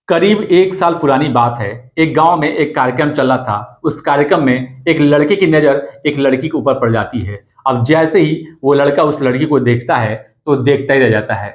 करीब 1 साल पुरानी बात है। एक गांव में एक कार्यक्रम चल रहा था। उस कार्यक्रम में एक लड़के की नज़र एक लड़की के ऊपर पड़ जाती है। अब जैसे ही वो लड़का उस लड़की को देखता है, तो देखता ही रह जाता है।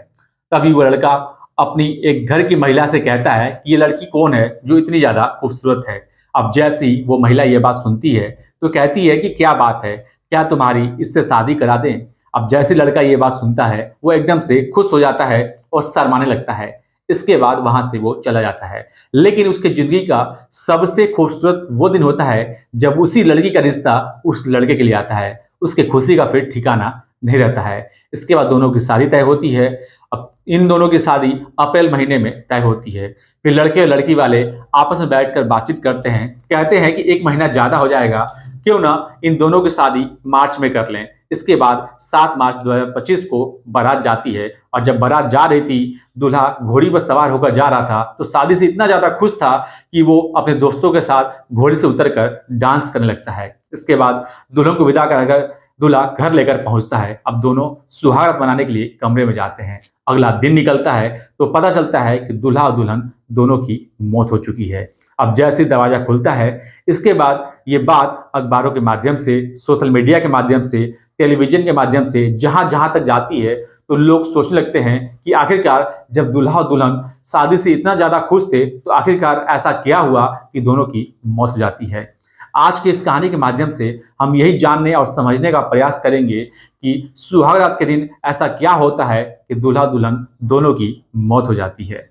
तभी वो लड़का अपनी एक घर की महिला से कहता है कि ये लड़की कौन है जो इतनी ज़्यादा खूबसूरत है। अब जैसे ही वो महिला ये बात सुनती है, तो कहती है कि क्या बात है, क्या तुम्हारी इससे शादी करा दें। अब जैसे लड़का ये बात सुनता है, वो एकदम से खुश हो जाता है और शर्माने लगता है। इसके बाद वहां से वो चला जाता है। लेकिन उसकी जिंदगी का सबसे खूबसूरत वो दिन होता है जब उसी लड़की का रिश्ता उस लड़के के लिए आता है। उसके खुशी का फिर ठिकाना नहीं रहता है। इसके बाद दोनों की शादी तय होती है। अब इन दोनों की शादी अप्रैल महीने में तय होती है। फिर लड़के और लड़की वाले आपस में बैठकर बातचीत करते हैं, कहते हैं कि 1 महीना ज्यादा हो जाएगा, क्यों ना इन दोनों की शादी मार्च में कर लें। इसके बाद 7 मार्च 2025 को बारात जाती है। और जब बारात जा रही थी, दूल्हा घोड़ी पर सवार होकर जा रहा था, तो शादी से इतना ज्यादा खुश था कि वो अपने दोस्तों के साथ घोड़ी से उतरकर डांस करने लगता है। इसके बाद दुल्हन को विदा कराकर दूल्हा घर लेकर पहुंचता है। अब दोनों सुहाग मनाने के लिए कमरे में जाते हैं। अगला दिन निकलता है तो पता चलता है कि दूल्हा और दुल्हन दोनों की मौत हो चुकी है। अब जैसे दरवाजा खुलता है, इसके बाद ये बात अखबारों के माध्यम से, सोशल मीडिया के माध्यम से, टेलीविजन के माध्यम से जहां जहां तक जाती है, तो लोग सोचने लगते हैं कि आखिरकार जब दूल्हा और दुल्हन शादी से इतना ज्यादा खुश थे, तो आखिरकार ऐसा क्या हुआ कि दोनों की मौत हो जाती है। आज की इस कहानी के माध्यम से हम यही जानने और समझने का प्रयास करेंगे कि सुहाग रात के दिन ऐसा क्या होता है कि दूल्हा दुल्हन दोनों की मौत हो जाती है।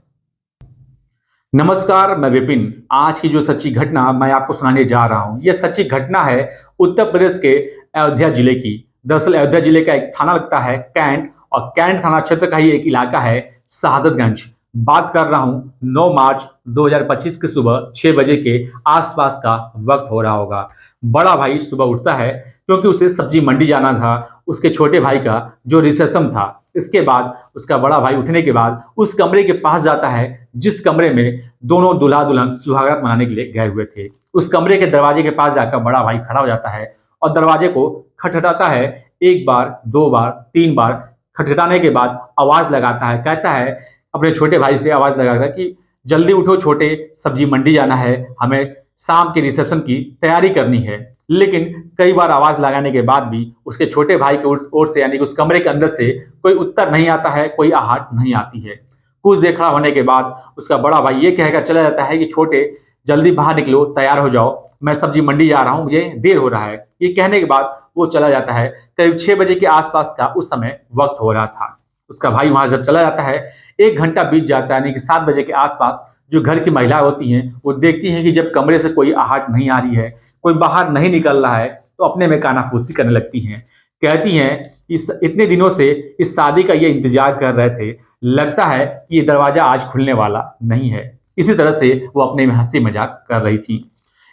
नमस्कार, मैं विपिन। आज की जो सच्ची घटना मैं आपको सुनाने जा रहा हूं, यह सच्ची घटना है उत्तर प्रदेश के अयोध्या जिले की। दरअसल अयोध्या जिले का एक थाना लगता है कैंट, और कैंट थाना क्षेत्र का ही एक इलाका है शहादतगंज। बात कर रहा हूं 9 मार्च 2025 की सुबह 6 बजे के आसपास का वक्त हो रहा होगा। बड़ा भाई सुबह उठता है क्योंकि उसे सब्जी मंडी जाना था। उसके छोटे भाई का जो रिसेप्शन था, इसके बाद उसका बड़ा भाई उठने के बाद उस कमरे के पास जाता है जिस कमरे में दोनों दूल्हा दुल्हन सुहागरात मनाने के लिए गए हुए थे। उस कमरे के दरवाजे के पास जाकर बड़ा भाई खड़ा हो जाता है और दरवाजे को खटखटाता है। 1 बार, 2 बार, 3 बार खटखटाने के बाद आवाज लगाता है। कहता है अपने छोटे भाई से आवाज लगाकर कि जल्दी उठो छोटे, सब्जी मंडी जाना है, हमें शाम के रिसेप्शन की तैयारी करनी है। लेकिन कई बार आवाज लगाने के बाद भी उसके छोटे भाई की ओर से, यानी कि उस कमरे के अंदर से कोई उत्तर नहीं आता है, कोई आहट नहीं आती है। कुछ देर खड़ा होने के बाद उसका बड़ा भाई ये कहकर चला जाता है कि छोटे, जल्दी बाहर निकलो, तैयार हो जाओ, मैं सब्जी मंडी जा रहा हूं, मुझे देर हो रहा है। ये कहने के बाद वो चला जाता है। करीब 6 बजे के आसपास का उस समय वक्त हो रहा था। उसका भाई वहां जब चला जाता है, 1 घंटा बीत जाता है, यानी कि 7 बजे के आसपास जो घर की महिलाएं होती हैं, वो देखती हैं कि जब कमरे से कोई आहट नहीं आ रही है, कोई बाहर नहीं निकल रहा है, तो अपने में कानाफूसी करने लगती हैं। कहती हैं कि इतने दिनों से इस शादी का ये इंतजार कर रहे थे, लगता है कि ये दरवाजा आज खुलने वाला नहीं है। इसी तरह से वो अपने में हंसी मजाक कर रही थी।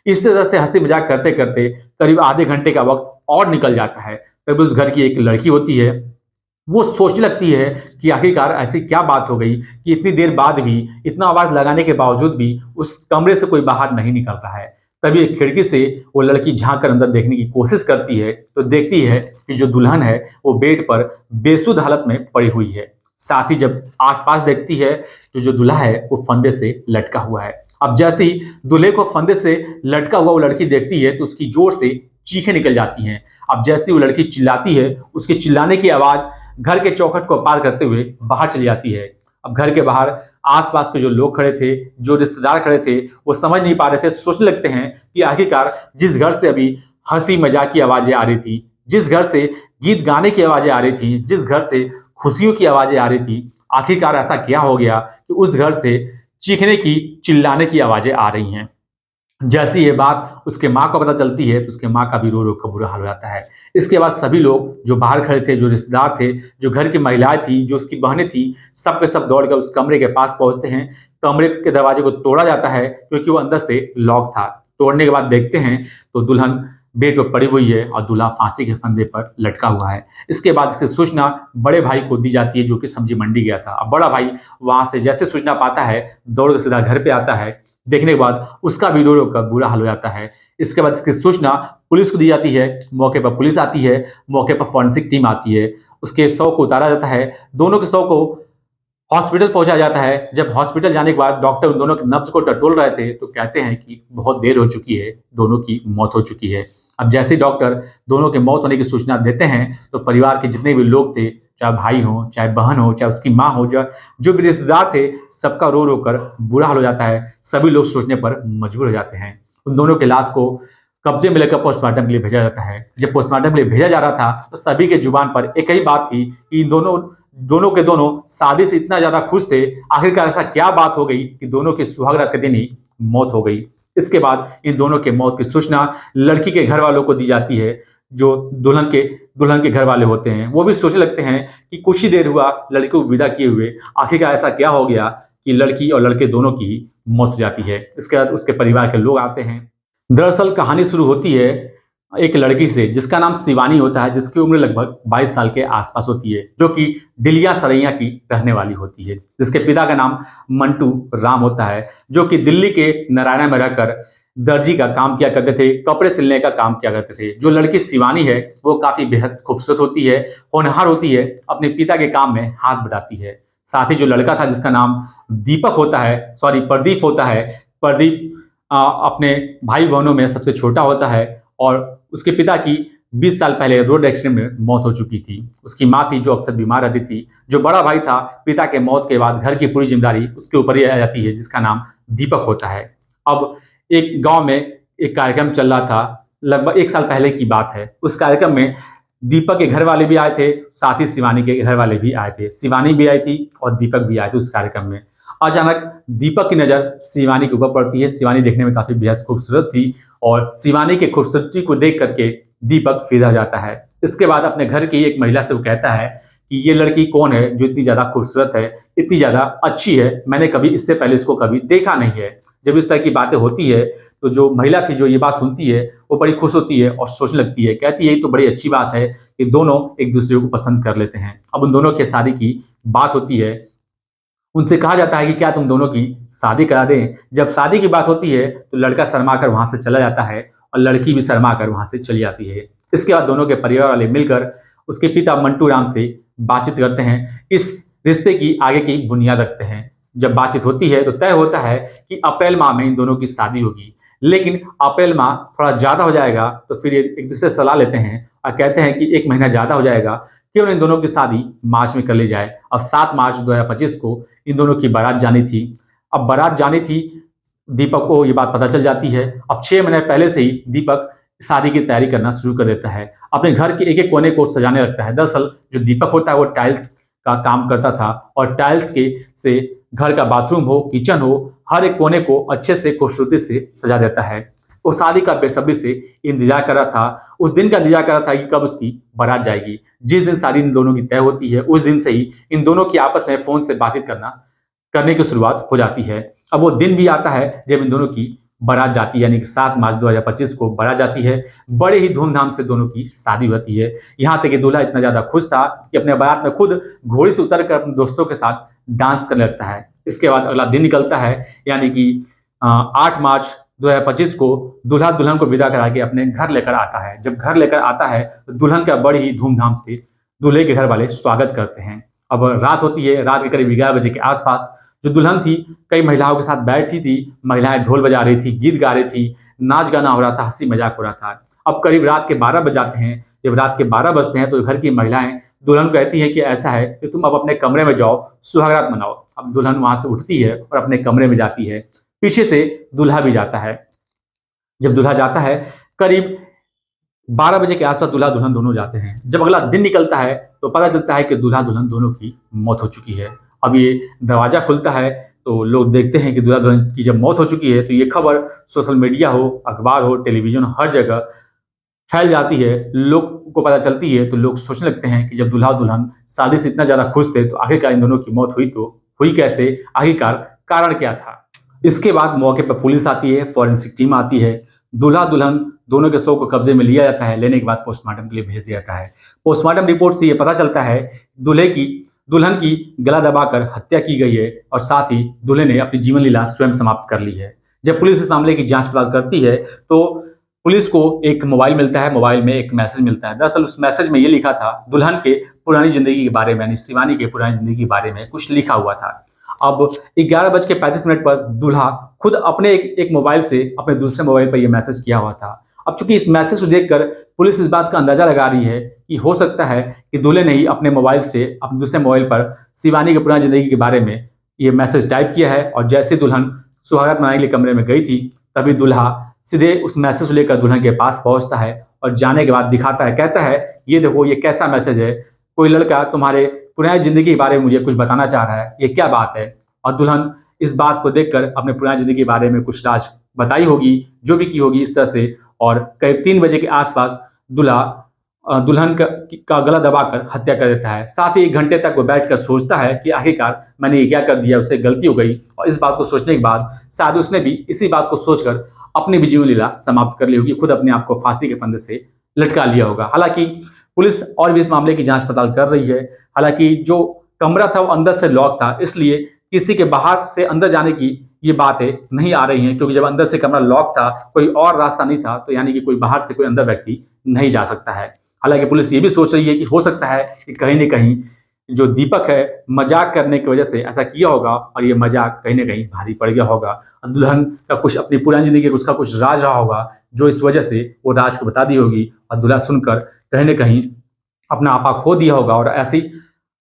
इस तरह से हंसी मजाक करते करते करीब आधे घंटे का वक्त और निकल जाता है। तभी उस घर की एक लड़की होती है, वो सोचने लगती है कि आखिरकार ऐसी क्या बात हो गई कि इतनी देर बाद भी, इतना आवाज लगाने के बावजूद भी उस कमरे से कोई बाहर नहीं निकल रहा है। तभी एक खिड़की से वो लड़की झांक कर अंदर देखने की कोशिश करती है, तो देखती है कि जो दुल्हन है वो बेड पर बेसुध हालत में पड़ी हुई है। साथ ही जब आसपास देखती है तो जो दूल्हा है वो फंदे से लटका हुआ है। अब जैसे ही दूल्हे को फंदे से लटका हुआ वो लड़की देखती है, तो उसकी जोर से चीखें निकल जाती हैं। अब जैसे वो लड़की चिल्लाती है, उसके चिल्लाने की आवाज घर के चौखट को पार करते हुए बाहर चली जाती है। अब घर के बाहर आसपास के जो लोग खड़े थे, जो रिश्तेदार खड़े थे, वो समझ नहीं पा रहे थे। सोचने लगते हैं कि आखिरकार जिस घर से अभी हंसी मजाक की आवाजें आ रही थी, जिस घर से गीत गाने की आवाजें आ रही थी, जिस घर से खुशियों की आवाजें आ रही थी, आखिरकार ऐसा क्या हो गया कि उस घर से चीखने की, चिल्लाने की आवाजें आ रही हैं। जैसी ये बात उसके माँ को पता चलती है, तो उसके माँ का भी रो रो कर बुरा हाल हो जाता है। इसके बाद सभी लोग जो बाहर खड़े थे, जो रिश्तेदार थे, जो घर की महिलाएं थी, जो उसकी बहनें थी, सब के सब दौड़कर उस कमरे के पास पहुंचते हैं। कमरे के दरवाजे को तोड़ा जाता है क्योंकि वो अंदर से लॉक था। तोड़ने के बाद देखते हैं तो दुल्हन बेड पर पड़ी हुई है और दूल्हा फांसी के फंदे पर लटका हुआ है। इसके बाद इसकी सूचना बड़े भाई को दी जाती है, जो कि सब्जी मंडी गया था। अब बड़ा भाई वहां से जैसे सूचना पाता है, दौड़ कर सीधा घर पे आता है। देखने के बाद उसका भी रो रो कर बुरा हाल हो जाता है। इसके बाद इसकी सूचना पुलिस को दी जाती है। मौके पर पुलिस आती है, मौके पर फॉरेंसिक टीम आती है। उसके शव को उतारा जाता है। दोनों के शव को हॉस्पिटल पहुंचाया जाता है। जब हॉस्पिटल जाने के बाद डॉक्टर उन दोनों के नब्ज को टटोल रहे थे तो कहते हैं कि बहुत देर हो चुकी है, दोनों की मौत हो चुकी है। अब जैसे ही डॉक्टर दोनों के मौत होने की सूचना देते हैं तो परिवार के जितने भी लोग थे, चाहे भाई हो, चाहे बहन हो, चाहे उसकी माँ हो, जो भी रिश्तेदार थे, सबका रो रो कर बुरा हाल हो जाता है। सभी लोग सोचने पर मजबूर हो जाते हैं। उन दोनों के लाश को कब्जे में लेकर पोस्टमार्टम के लिए भेजा जाता है। जब पोस्टमार्टम के लिए भेजा जा रहा था तो सभी के जुबान पर एक ही बात थी कि इन दोनों दोनों के दोनों शादी से इतना ज्यादा खुश थे। आखिरकार ऐसा क्या बात हो गई कि दोनों की सुहागरात के दिन ही मौत हो गई। इसके बाद इन दोनों के मौत की सूचना लड़की के घर वालों को दी जाती है। जो दुल्हन के घर वाले होते हैं वो भी सोचने लगते हैं कि कुछ ही देर हुआ लड़की को विदा किए हुए, आखिरकार ऐसा क्या हो गया कि लड़की और लड़के दोनों की मौत हो जाती है। इसके बाद उसके परिवार के लोग आते हैं। दरअसल कहानी शुरू होती है एक लड़की से जिसका नाम शिवानी होता है, जिसकी उम्र लगभग 22 साल के आसपास होती है, जो कि डिलिया सरैया की रहने वाली होती है। जिसके पिता का नाम मंटू राम होता है, जो कि दिल्ली के नारायणा में रहकर दर्जी का काम किया करते थे, कपड़े सिलने का काम किया करते थे। जो लड़की शिवानी है वो काफी बेहद खूबसूरत होती है, होनहार होती है, अपने पिता के काम में हाथ बटाती है। साथ ही जो लड़का था जिसका नाम दीपक होता है, सॉरी प्रदीप होता है, प्रदीप अपने भाई बहनों में सबसे छोटा होता है और उसके पिता की 20 साल पहले रोड एक्सीडेंट में मौत हो चुकी थी। उसकी माँ थी जो अक्सर बीमार रहती थी। जो बड़ा भाई था, पिता के मौत के बाद घर की पूरी जिम्मेदारी उसके ऊपर ही आ जाती है, जिसका नाम दीपक होता है। अब एक गांव में एक कार्यक्रम चल रहा था, लगभग 1 साल पहले की बात है। उस कार्यक्रम में दीपक के घर वाले भी आए थे, साथ ही शिवानी के घर वाले भी आए थे। शिवानी भी आई थी और दीपक भी आए थे उस कार्यक्रम में। अचानक दीपक की नज़र शिवानी के ऊपर पड़ती है। शिवानी देखने में काफ़ी बेहद खूबसूरत थी और शिवानी के खूबसूरती को देख करके दीपक फिदा जाता है। इसके बाद अपने घर की एक महिला से वो कहता है कि ये लड़की कौन है जो इतनी ज़्यादा खूबसूरत है, इतनी ज़्यादा अच्छी है, मैंने कभी इससे पहले इसको कभी देखा नहीं है। जब इस तरह की बातें होती है तो जो महिला थी जो ये बात सुनती है वो बड़ी खुश होती है और सोचने लगती है, कहती है ये तो बड़ी अच्छी बात है कि दोनों एक दूसरे को पसंद कर लेते हैं। अब उन दोनों के शादी की बात होती है। उनसे कहा जाता है कि क्या तुम दोनों की शादी करा दें। जब शादी की बात होती है तो लड़का शर्मा कर वहां से चला जाता है और लड़की भी शर्मा कर वहां से चली जाती है। इसके बाद दोनों के परिवार वाले मिलकर उसके पिता मंटू राम से बातचीत करते हैं, इस रिश्ते की आगे की बुनियाद रखते हैं। जब बातचीत होती है तो तय होता है कि अप्रैल माह में इन दोनों की शादी होगी। लेकिन अप्रैल माह थोड़ा ज़्यादा हो जाएगा तो फिर ये एक दूसरे से सलाह लेते हैं और कहते हैं कि 1 महीना ज़्यादा हो जाएगा, क्यों न इन दोनों की शादी मार्च में कर ली जाए। अब 7 मार्च 2025 को इन दोनों की बारात जानी थी। अब बारात जानी थी, दीपक को ये बात पता चल जाती है। अब 6 महीने पहले से ही दीपक शादी की तैयारी करना शुरू कर देता है। अपने घर के एक एक कोने को सजाने लगता है। दरअसल जो दीपक होता है वो टाइल्स का काम करता था और टाइल्स के से घर का बाथरूम हो, किचन हो, हर एक कोने को अच्छे से खूबसूरती से सजा देता है। वो शादी का बेसब्री से इंतजार कर रहा था, उस दिन का इंतजार कर रहा था कि कब उसकी बारात जाएगी। जिस दिन शादी इन दोनों की तय होती है उस दिन से ही इन दोनों की आपस में फोन से बातचीत करने की शुरुआत हो जाती है। अब वो दिन भी आता है जब इन दोनों की बारात जाती है, यानी कि 7 मार्च 2025 को बारात जाती है। बड़े ही धूमधाम से दोनों की शादी होती है। यहाँ तक कि दूल्हा इतना ज्यादा खुश था कि अपने बारात में खुद घोड़ी से उतर कर अपने दोस्तों के साथ डांस करने लगता है। इसके बाद अगला दिन निकलता है, यानी कि 8 मार्च 2025 को दूल्हा दुल्हन को विदा करा के अपने घर लेकर आता है। जब घर लेकर आता है तो दुल्हन का बड़ी ही धूमधाम से दूल्हे के घर वाले स्वागत करते हैं। अब रात होती है, रात के करीब 11 बजे के आसपास जो दुल्हन थी कई महिलाओं के साथ बैठी थी। महिलाएं ढोल बजा रही थी, गीत गा रही थी, नाच गाना हो रहा था, हंसी मजाक हो रहा था। अब करीब रात के 12 बज जाते हैं। जब रात के 12 बजते हैं तो घर की महिलाएं दुल्हन को कहती हैं कि ऐसा है कि तुम अब अपने कमरे में जाओ, सुहागरात मनाओ। अब दुल्हन वहां से उठती है और अपने कमरे में जाती है। पीछे से दूल्हा भी जाता है। जब दूल्हा जाता है करीब 12 बजे के आसपास दूल्हा दुल्हन दोनों जाते हैं। जब अगला दिन निकलता है तो पता चलता है कि दूल्हा दुल्हन दोनों की मौत हो चुकी है। अब ये दरवाजा खुलता है तो लोग देखते हैं कि दूल्हा दुल्हन की जब मौत हो चुकी है तो ये खबर सोशल मीडिया हो, अखबार हो, टेलीविजन हो, हर जगह फैल जाती है। लोग को पता चलती है तो लोग सोचने लगते हैं कि जब दूल्हा दुल्हन शादी से इतना ज्यादा खुश थे तो आखिरकार इन दोनों की मौत हुई तो हुई कैसे, आखिरकार कारण क्या था। इसके बाद मौके पर पुलिस आती है, फॉरेंसिक टीम आती है। दूल्हा दुल्हन दोनों के शव को कब्जे में लिया जाता है। लेने के बाद पोस्टमार्टम के लिए भेज दिया जाता है। पोस्टमार्टम रिपोर्ट से यह पता चलता है दुल्हन की गला दबाकर हत्या की गई है और साथ ही दूल्हे ने अपनी जीवन लीला स्वयं समाप्त कर ली है। जब पुलिस इस मामले की जांच पड़ताल करती है तो पुलिस को एक मोबाइल मिलता है, मोबाइल में एक मैसेज मिलता है। दरअसल उस मैसेज में ये लिखा था, दुल्हन के पुरानी ज़िंदगी के बारे में, यानी शिवानी के पुरानी ज़िंदगी के बारे में कुछ लिखा हुआ था। अब 11:35 पर दूल्हा खुद अपने एक मोबाइल से अपने दूसरे मोबाइल पर ये मैसेज किया हुआ था। अब चूंकि इस मैसेज को देखकर पुलिस इस बात का अंदाजा लगा रही है कि हो सकता है कि दूल्हे ने ही अपने मोबाइल से अपने दूसरे मोबाइल पर शिवानी की पुरानी ज़िंदगी के बारे में ये मैसेज टाइप किया है, और जैसे दुल्हन सुहागरात मनाने के लिए कमरे में गई थी, तभी दूल्हा सीधे उस मैसेज को लेकर दुल्हन के पास पहुंचता है और जाने के बाद दिखाता है, कहता है, ये देखो ये कैसा मैसेज है, कोई लड़का तुम्हारे पुरानी ज़िंदगी के बारे में मुझे कुछ बताना चाह रहा है, ये क्या बात है। और दुल्हन इस बात को देखकर अपने पुरानी ज़िंदगी के बारे में कुछ राज बताई होगी, जो भी की होगी इस तरह से, और करीब 3 बजे के आसपास दूल्हा दुल्हन का गला दबाकर हत्या कर देता है। साथ ही 1 घंटे तक वो बैठकर सोचता है कि आखिरकार मैंने ये क्या कर दिया, उससे गलती हो गई। और इस बात को सोचने के बाद शायद उसने भी इसी बात को सोचकर अपनी भी जीवन लीला समाप्त कर ली होगी, खुद अपने आप को फांसी के फंदे से लटका लिया होगा। हालांकि पुलिस और भी इस मामले की जांच पड़ताल कर रही है। हालांकि जो कमरा था वो अंदर से लॉक था, इसलिए किसी के बाहर से अंदर जाने की ये बातें नहीं आ रही हैं, क्योंकि जब अंदर से कमरा लॉक था, कोई और रास्ता नहीं था, तो यानी कि कोई बाहर से कोई अंदर व्यक्ति नहीं जा सकता है। हालांकि पुलिस ये भी सोच रही है कि हो सकता है कि कहीं न कहीं जो दीपक है मजाक करने की वजह से ऐसा किया होगा, और ये मजाक कहीं न कहीं भारी पड़ गया होगा। दुल्हन का कुछ अपनी पुरानी जिंदगी का उसका कुछ राज रहा होगा, जो इस वजह से वो राज को बता दी होगी, और दूल्हा सुनकर कहीं न कहीं अपना आपा खो दिया होगा और ऐसी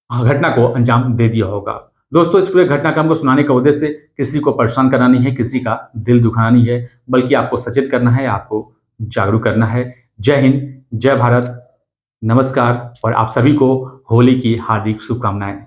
घटना को अंजाम दे दिया होगा। दोस्तों, इस पूरे घटनाक्रम को सुनाने का उद्देश्य किसी को परेशान कराना नहीं है, किसी का दिल दुखाना नहीं है, बल्कि आपको सचेत करना है, आपको जागरूक करना है। जय हिंद, जय भारत, नमस्कार, और आप सभी को होली की हार्दिक शुभकामनाएं।